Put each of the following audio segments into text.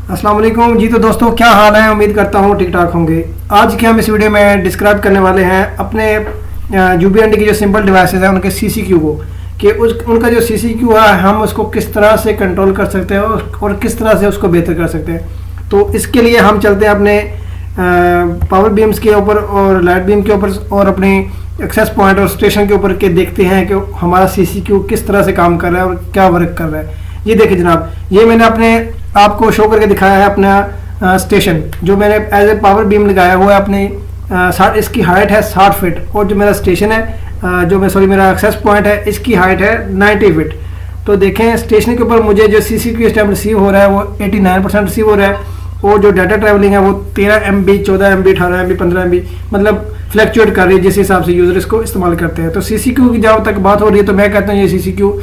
अस्सलाम वालेकुम जी। तो दोस्तों क्या हाल है, उम्मीद करता हूँ ठीक ठाक होंगे। आज के हम इस वीडियो में डिस्क्राइब करने वाले हैं अपने यूबीएनडी की जो सिंपल डिवाइसेस हैं उनके सीसीक्यू को, कि उनका जो सीसीक्यू है हम उसको किस तरह से कंट्रोल कर सकते हैं और किस तरह से उसको बेहतर कर सकते हैं। तो इसके लिए हम चलते हैं अपने पावर बीम्स के ऊपर और लाइट बीम के ऊपर और अपने एक्सेस पॉइंट और स्टेशन के ऊपर के देखते हैं कि हमारा सीसीक्यू किस तरह से काम कर रहा है और क्या वर्क कर रहा है। ये देखिए जनाब, ये मैंने अपने आपको शो करके दिखाया है अपना स्टेशन जो मैंने एज ए पावर बीम लगाया हुआ है अपने 60, इसकी हाइट है 60 फीट और जो मेरा स्टेशन है मेरा एक्सेस पॉइंट है इसकी हाइट है 90 फीट। तो देखें स्टेशन के ऊपर मुझे जो सीसीक्यू इस टाइम रिसीव हो रहा है वो 89% रिसीव हो रहा है और जो डाटा ट्रैवलिंग है वो 13 MB 14 MB 18 MB 15 MB मतलब फ्लैक्चुएट कर रही है जिस हिसाब से यूज़र इसको इस्तेमाल करते हैं। तो सीसीक्यू की जहाँ तक बात हो रही है तो मैं कहता हूँ ये सीसीक्यू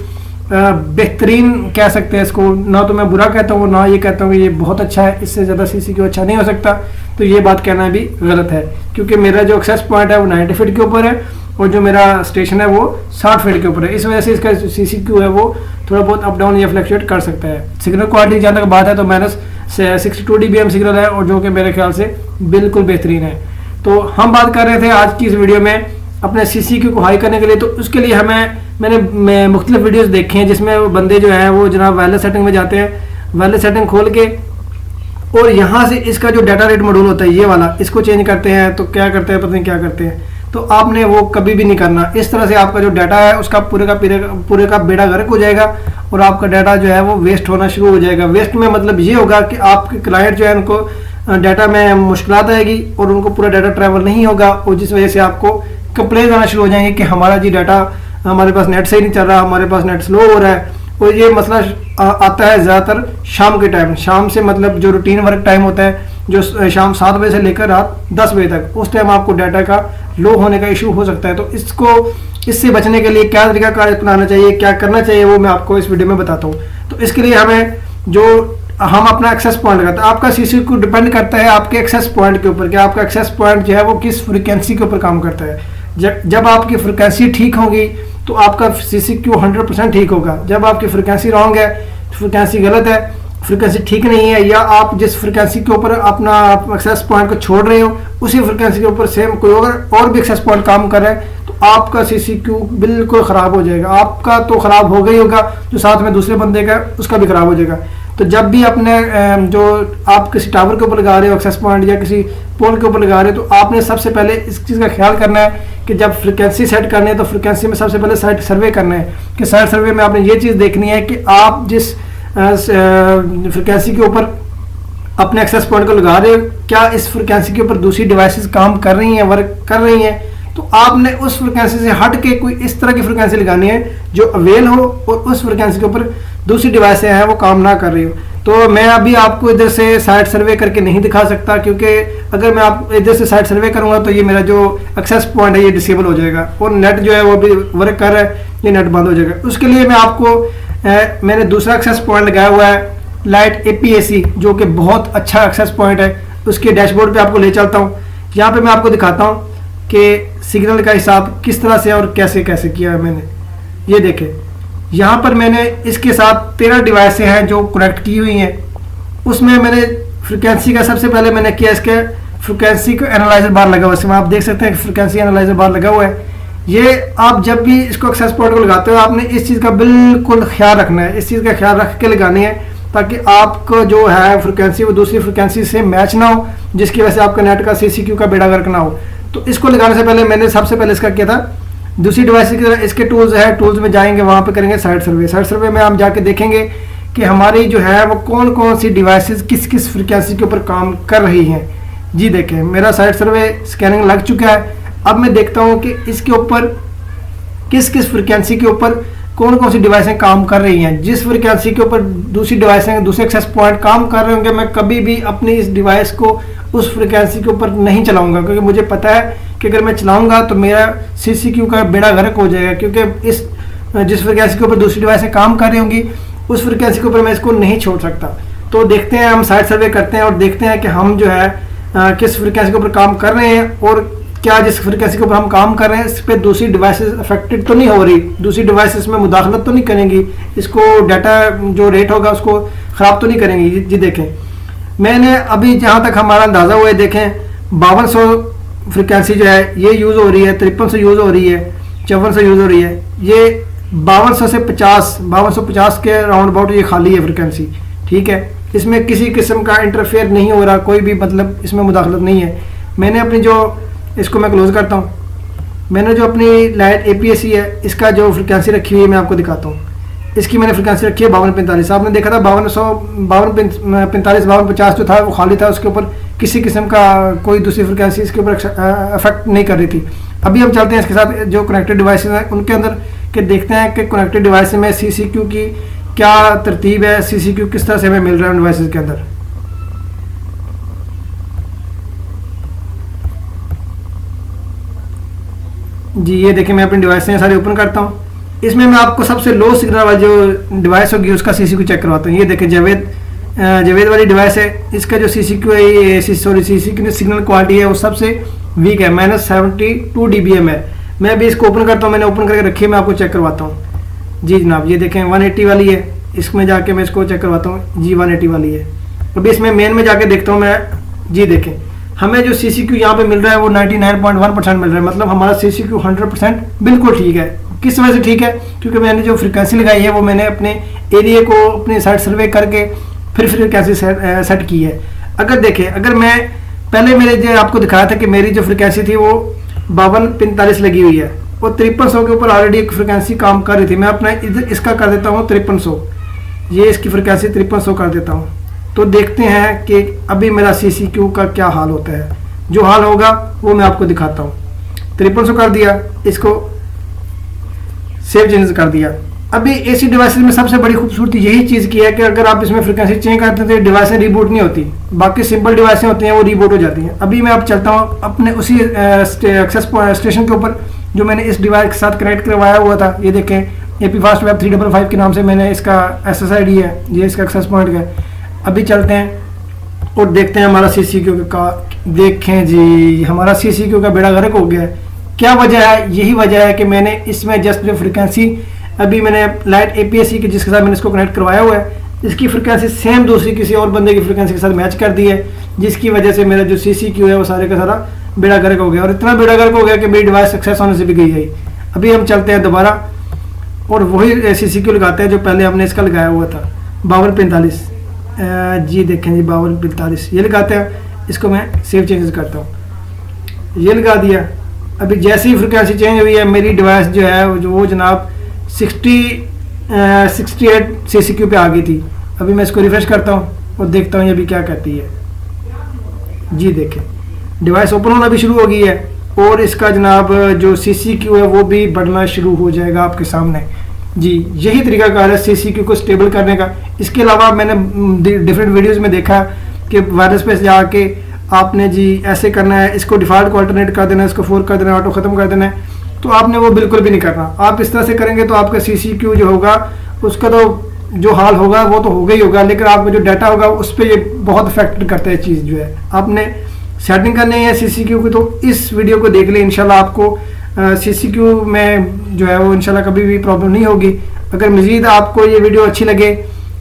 बेहतरीन कह सकते हैं इसको, ना तो मैं बुरा कहता हूँ ना ये कहता हूँ कि ये बहुत अच्छा है, इससे ज़्यादा सीसीक्यू अच्छा नहीं हो सकता। तो ये बात कहना भी गलत है क्योंकि मेरा जो एक्सेस पॉइंट है वो 90 फीट के ऊपर है और जो मेरा स्टेशन है वो 60 फीट के ऊपर है। इस वजह से इसका सीसीक्यू है वो थोड़ा बहुत अप डाउन या फ्लैक्चुएट कर सकता है। सिग्नल क्वालिटी जहाँ तक बात है तो -62 dBm सिग्नल है और जो कि मेरे ख्याल से बिल्कुल बेहतरीन है। तो हम बात कर रहे थे आज की इस वीडियो में अपने सीसीक्यू को हाई करने के लिए। तो उसके लिए मैंने मुख्तलिफ वीडियोस देखे हैं जिसमें वो बंदे जो है वो जनाब वायरलेस सेटिंग में जाते हैं, वायरलेस सेटिंग खोल के और यहाँ से इसका जो डाटा रेट मॉड्यूल होता है ये वाला इसको चेंज करते हैं। तो क्या करते हैं पता नहीं क्या करते हैं, तो आपने वो कभी भी नहीं करना। इस तरह से आपका जो डाटा है उसका पूरे का बेड़ा गर्क हो जाएगा और आपका डाटा जो है वो वेस्ट होना शुरू हो जाएगा। वेस्ट में मतलब ये होगा कि आपके क्लाइंट जो है उनको डाटा में मुश्किलात आएगी और उनको पूरा डाटा ट्रैवल नहीं होगा और जिस वजह से आपको कंप्लेन आना शुरू हो जाएंगे कि हमारा जी डाटा हमारे पास नेट सही नहीं चल रहा, हमारे पास नेट स्लो हो रहा है। और ये मसला आता है ज़्यादातर शाम के टाइम, शाम से मतलब जो रूटीन वर्क टाइम होता है जो शाम 7 बजे से लेकर रात 10 बजे तक, उस टाइम आपको डाटा का लो होने का इशू हो सकता है। तो इससे बचने के लिए क्या तरीकाकार अपनाना चाहिए, क्या करना चाहिए, वो मैं आपको इस वीडियो में बताता हूँ। तो इसके लिए हम अपना एक्सेस पॉइंट लगाते हैं। आपका सीसीक्यू डिपेंड करता है आपके एक्सेस पॉइंट के ऊपर कि आपका एक्सेस पॉइंट जो है वो किस फ्रिक्वेंसी के ऊपर काम करता है। जब आपकी फ्रिक्वेंसी ठीक होगी तो आपका सीसीक्यू 100% ठीक होगा। जब आपकी फ्रिक्वेंसी रॉन्ग है, फ्रिक्वेंसी गलत है, फ्रिक्वेंसी ठीक नहीं है या आप जिस फ्रिक्वेंसी के ऊपर अपना एक्सेस पॉइंट को छोड़ रहे हो उसी फ्रिक्वेंसी के ऊपर सेम कोई और भी एक्सेस पॉइंट काम कर रहा है तो आपका सीसीक्यू बिल्कुल ख़राब हो जाएगा। आपका तो ख़राब होगा ही होगा, जो साथ में दूसरे बंदे का उसका भी ख़राब हो जाएगा। तो जब भी अपने जो आप किसी टावर के ऊपर लगा रहे हो एक्सेस पॉइंट या किसी पोल के ऊपर लगा रहे हो तो आपने सबसे पहले इस चीज़ का ख्याल करना है कि जब फ्रिक्वेंसी सेट करनी है तो फ्रिक्वेंसी में सबसे पहले साइट सर्वे करना है कि साइट सर्वे में आपने ये चीज़ देखनी है कि आप जिस फ्रिक्वेंसी के ऊपर अपने एक्सेस पॉइंट को लगा रहे हो क्या इस फ्रिक्वेंसी के ऊपर दूसरी डिवाइसेस काम कर रही हैं, वर्क कर रही हैं। तो आपने उस फ्रिक्वेंसी से हट के कोई इस तरह की फ्रिक्वेंसी लगानी है जो अवेल हो और उस फ्रिक्वेंसी के ऊपर दूसरी डिवाइसें हैं वो काम ना कर रही हो। तो मैं अभी आपको इधर से साइट सर्वे करके नहीं दिखा सकता क्योंकि अगर मैं आप इधर से साइट सर्वे करूंगा तो ये मेरा जो एक्सेस पॉइंट है ये डिसेबल हो जाएगा और नेट जो है वो भी वर्क कर रहा है, ये नेट बंद हो जाएगा। उसके लिए मैं आपको मैंने दूसरा एक्सेस पॉइंट लगाया हुआ है लाइट APAC जो कि बहुत अच्छा एक्सेस पॉइंट है। उसके डैशबोर्ड पे आपको ले चलता हूँ। यहाँ पे मैं आपको दिखाता हूँ कि सिग्नल का हिसाब किस तरह से और कैसे कैसे किया है मैंने। ये देखें यहाँ पर मैंने इसके साथ 13 डिवाइसें हैं जो कनेक्ट की हुई हैं। उसमें मैंने फ्रिक्वेंसी का सबसे पहले मैंने किया इसके फ्रिक्वेंसी को एनालाइजर बार लगा हुआ है। इसमें आप देख सकते हैं फ्रिक्वेंसी एनालाइजर बार लगा हुआ है। ये आप जब भी इसको एक्सेस पॉइंट को लगाते हो आपने इस चीज़ का बिल्कुल ख्याल रखना है, इस चीज़ का ख्याल रख के लगानी है ताकि आपका जो है फ्रिक्वेंसी वो दूसरी फ्रिक्वेंसी से मैच ना हो जिसकी वजह से आपका नेट का सीसीक्यू का बेड़ा गर्क ना हो। तो इसको लगाने से पहले मैंने सबसे पहले इसका किया था दूसरी डिवाइस की तरह इसके टूल्स है, टूल्स में जाएंगे वहाँ पे करेंगे साइट सर्वे। साइट सर्वे में हम जाके देखेंगे कि हमारी जो है वो कौन कौन सी डिवाइसेस किस किस फ्रिक्वेंसी के ऊपर काम कर रही हैं। जी देखें मेरा साइट सर्वे स्कैनिंग लग चुका है। अब मैं देखता हूँ कि इसके ऊपर किस किस फ्रिक्वेंसी के ऊपर कौन कौन सी डिवाइसें काम कर रही हैं। जिस फ्रिक्वेंसी के ऊपर दूसरी डिवाइसें दूसरे एक्सेस पॉइंट काम कर रहे होंगे मैं कभी भी अपनी इस डिवाइस को उस फ्रिक्वेंसी के ऊपर नहीं चलाऊंगा क्योंकि मुझे पता है कि अगर मैं चलाऊंगा तो मेरा सीसीक्यू का बेड़ा गर्क हो जाएगा क्योंकि जिस फ्रिक्वेंसी के ऊपर दूसरी डिवाइसें काम कर रही होंगी उस फ्रिक्वेंसी के ऊपर मैं इसको नहीं छोड़ सकता। तो देखते हैं, हम साइट सर्वे करते हैं और देखते हैं कि हम जो है किस फ्रिक्वेंसी के ऊपर काम कर रहे हैं और क्या जिस फ्रिक्वेंसी के ऊपर हम काम कर रहे हैं इस पर दूसरी डिवाइसेस अफेक्टेड तो नहीं हो रही, दूसरी डिवाइसेस में मुदाखलत तो नहीं करेंगी, इसको डाटा जो रेट होगा उसको ख़राब तो नहीं करेंगी। जी देखें मैंने अभी जहाँ तक हमारा अंदाज़ा हुआ है, देखें 5200 फ्रिक्वेंसी जो है ये यूज़ हो रही है, 5300 यूज़ हो रही है, 5400 यूज़ हो रही है। ये 5200 से 5250 के राउंड अबाउट ये खाली है फ्रिक्वेंसी, ठीक है। इसमें किसी किस्म का इंटरफेयर नहीं हो रहा, कोई भी मतलब इसमें मुदाखलत नहीं है। मैंने अपनी जो, इसको मैं क्लोज करता हूँ, मैंने जो अपनी लाइट APS-C है इसका जो फ्रिक्वेंसी रखी हुई है मैं आपको दिखाता हूँ। इसकी मैंने फ्रिक्वेंसी रखी है 5245। आपने देखा था 5245 5250 जो था वो खाली था, उसके ऊपर किसी किस्म का कोई दूसरी फ्रिक्वेंसी इसके ऊपर अफेक्ट नहीं कर रही थी। अभी हम चलते हैं इसके साथ जो कनेक्टेड डिवाइसेस हैं उनके अंदर के देखते हैं कि कनेक्टेड डिवाइस में CCQ की क्या तरतीब है, CCQ किस तरह से हमें मिल रहा है डिवाइसेस के अंदर। जी ये देखिए, मैं अपनी डिवाइस सारे ओपन करता हूँ। इसमें मैं आपको सबसे लो सिग्नल वाली जो डिवाइस होगी उसका CCQ चेक करवाता हूँ। ये देखिए जावेद वाली डिवाइस है, इसका जो CCQ है ये CCQ सिग्नल क्वालिटी है वो सबसे वीक है, -72 dBm है। मैं अभी इसको ओपन करता हूँ, मैंने ओपन करके रखी है, मैं आपको चेक करवाता हूँ। जी जनाब ये देखें 180 वाली है, इसमें जाके मैं इसको चेक करवाता हूँ। जी 180 वाली है। अभी इसमें मेन में जाके देखता हूँ मैं। जी देखें हमें जो CCQ यहाँ पे मिल रहा है वो 99.1% मिल रहा है, मतलब हमारा CCQ 100% बिल्कुल ठीक है। किस वजह से ठीक है? क्योंकि मैंने जो फ्रिक्वेंसी लगाई है वो मैंने अपने एरिया को अपने साइड सर्वे करके फिर फ्रिक्वेंसी सेट की है। अगर देखें, अगर मैं पहले मेरे जो आपको दिखाया था कि मेरी जो फ्रिक्वेंसी थी वो 5245 लगी हुई है, वो 5300 के ऊपर ऑलरेडी एक फ्रिक्वेंसी काम कर रही थी। मैं अपना इधर इसका कर देता हूँ 5300, ये इसकी फ्रिक्वेंसी 5300 कर देता हूँ। तो देखते हैं कि अभी मेरा CCQ का क्या हाल होता है। जो हाल होगा वो मैं आपको दिखाता हूँ। 5300 कर दिया, इसको सेव चेंज कर दिया। अभी AC डिवाइसेस में सबसे बड़ी खूबसूरती यही चीज़ की है कि अगर आप इसमें फ्रिक्वेंसी चेंज करते हैं तो डिवाइसें रिबूट नहीं होती, बाकी सिंपल डिवाइसें होती हैं वो रिबूट हो जाती हैं। अभी मैं अब चलता हूँ अपने उसी एक्सेस स्टेशन के ऊपर जो मैंने इस डिवाइस के साथ कनेक्ट करवाया हुआ था। ये देखें APFast Web 355 के नाम से मैंने इसका SSID है, ये इसका एक्सेस पॉइंट है। अभी चलते हैं और देखते हैं हमारा CCQ का। देखें जी हमारा CCQ का बेड़ा गर्क हो गया है। क्या वजह है? यही वजह है कि मैंने इसमें जस्ट जो फ्रिक्वेंसी अभी मैंने लाइट APS-C की जिसके साथ मैंने इसको कनेक्ट करवाया हुआ है, इसकी फ्रिक्वेंसी सेम दूसरी किसी और बंदे की फ्रिक्वेंसी के साथ मैच कर दी है, जिसकी वजह से मेरा जो CCQ है वो सारे का सारा बेड़ा गर्क हो गया। और इतना बेड़ा गर्क हो गया कि मेरी डिवाइस सक्सेस होने से भी गई है। अभी हम चलते हैं दोबारा और वही CCQ लगाते हैं जो पहले हमने इसका लगाया हुआ था 5245। जी देखें जी 5245 ये लगाते हैं। इसको मैं सेव चेंजेस करता हूँ, ये लगा दिया। अभी जैसी ही फ्रिक्वेंसी चेंज हुई है मेरी डिवाइस जो है वो जनाब 68 CCQ पे आ गई थी। अभी मैं इसको रिफ्रेश करता हूँ और देखता हूँ ये भी क्या कहती है। जी देखें डिवाइस ओपन होना भी शुरू हो गई है और इसका जनाब जो CCQ है वो भी बढ़ना शुरू हो जाएगा आपके सामने। जी यही तरीका कार है CCQ को स्टेबल करने का। इसके अलावा मैंने डिफरेंट वीडियोस में देखा कि वायरस पे जाके आपने जी ऐसे करना है, इसको डिफ़ॉल्ट को अल्टरनेट कर देना है, इसको फोर्क कर देना है, ऑटो ख़त्म कर देना है। तो आपने वो बिल्कुल भी नहीं करना। आप इस तरह से करेंगे तो आपका CCQ जो होगा उसका तो जो हाल होगा वो तो होगा ही होगा, लेकिन आपका जो डाटा होगा उस पर ये बहुत इफेक्ट करता है चीज़ जो है। आपने सेटिंग करनी है CCQ की, तो इस वीडियो को देख लें, इंशाल्लाह आपको CCQ में जो है वो इंशाल्लाह कभी भी प्रॉब्लम नहीं होगी। अगर मज़ीद आपको ये वीडियो अच्छी लगे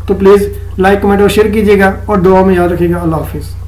तो प्लीज़ लाइक कमेंट और शेयर कीजिएगा और दुआ में याद रखिएगा। अल्लाह हाफिज़।